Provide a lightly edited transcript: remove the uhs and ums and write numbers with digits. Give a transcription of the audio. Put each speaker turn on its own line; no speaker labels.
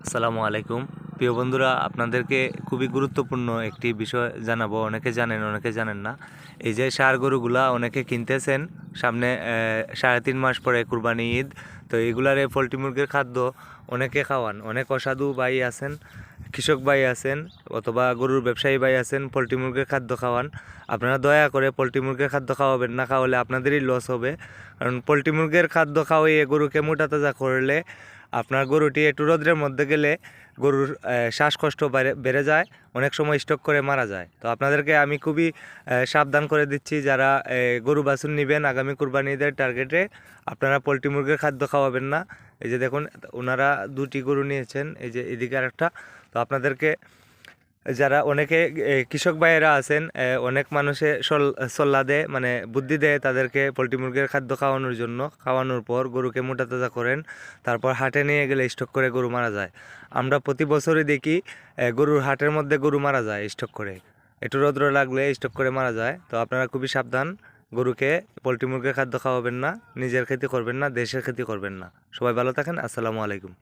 আসসালামু আলাইকুম। প্রিয় বন্ধুরা, আপনাদেরকে খুবই গুরুত্বপূর্ণ একটি বিষয় জানাবো। অনেকে জানেন, অনেকে জানেন না। এই যে ষাঁড় গরুগুলা অনেকে কিনতেছেন, সামনে 3.5 মাস পরে কুরবানি ঈদ। তো এগুলারে পোল্ট্রি মুরগির খাদ্য অনেকে খাওয়ান। অনেক অসাধু ভাই আছেন, কৃষক ভাই আছেন, অথবা গরুর ব্যবসায়ী ভাই আছেন, পোল্ট্রি মুরগির খাদ্য খাওয়ান। আপনারা দয়া করে পোল্ট্রি মুরগির খাদ্য খাওয়াবেন না, খাওয়ালে আপনাদেরই লস হবে। কারণ পোল্ট্রি মুরগির খাদ্য খাওয়াইয়ে গরুকে মোটা তাজা করলে আপনার গরুটি একটু রোদ্রের মধ্যে গেলে গরুর শ্বাসকষ্ট বেড়ে যায়, অনেক সময় স্ট্রোক করে মারা যায়। তো আপনাদেরকে আমি খুবই সাবধান করে দিচ্ছি, যারা গরু বাছুর নেবেন আগামী কুরবানি ঈদের টার্গেটে, আপনারা পোলট্রি মুরগির খাদ্য খাওয়াবেন না। এই যে দেখুন, ওনারা 2টি গরু নিয়েছেন, এই যে এদিকে আরেকটা। তো আপনাদেরকে, যারা অনেকে কৃষক ভাইয়েরা আছেন, অনেক মানুষে সল্লা দেয়, মানে বুদ্ধি দেয় তাদেরকে পোলট্রি মুরগির খাদ্য খাওয়ানোর জন্য। খাওয়ানোর পর গরুকে মোটা তাজা করেন, তারপর হাটে নিয়ে গেলে স্টক করে গরু মারা যায়। আমরা প্রতি বছরই দেখি গরুর হাটের মধ্যে গরু মারা যায় স্টক করে, একটু রৌদ্র লাগলে স্টক করে মারা যায়। তো আপনারা খুবই সাবধান, গরুকে পোলট্রি মুরগির খাদ্য খাওয়াবেন না, নিজের ক্ষতি করবেন না, দেশের ক্ষতি করবেন না। সবাই ভালো থাকেন। আসসালামু আলাইকুম।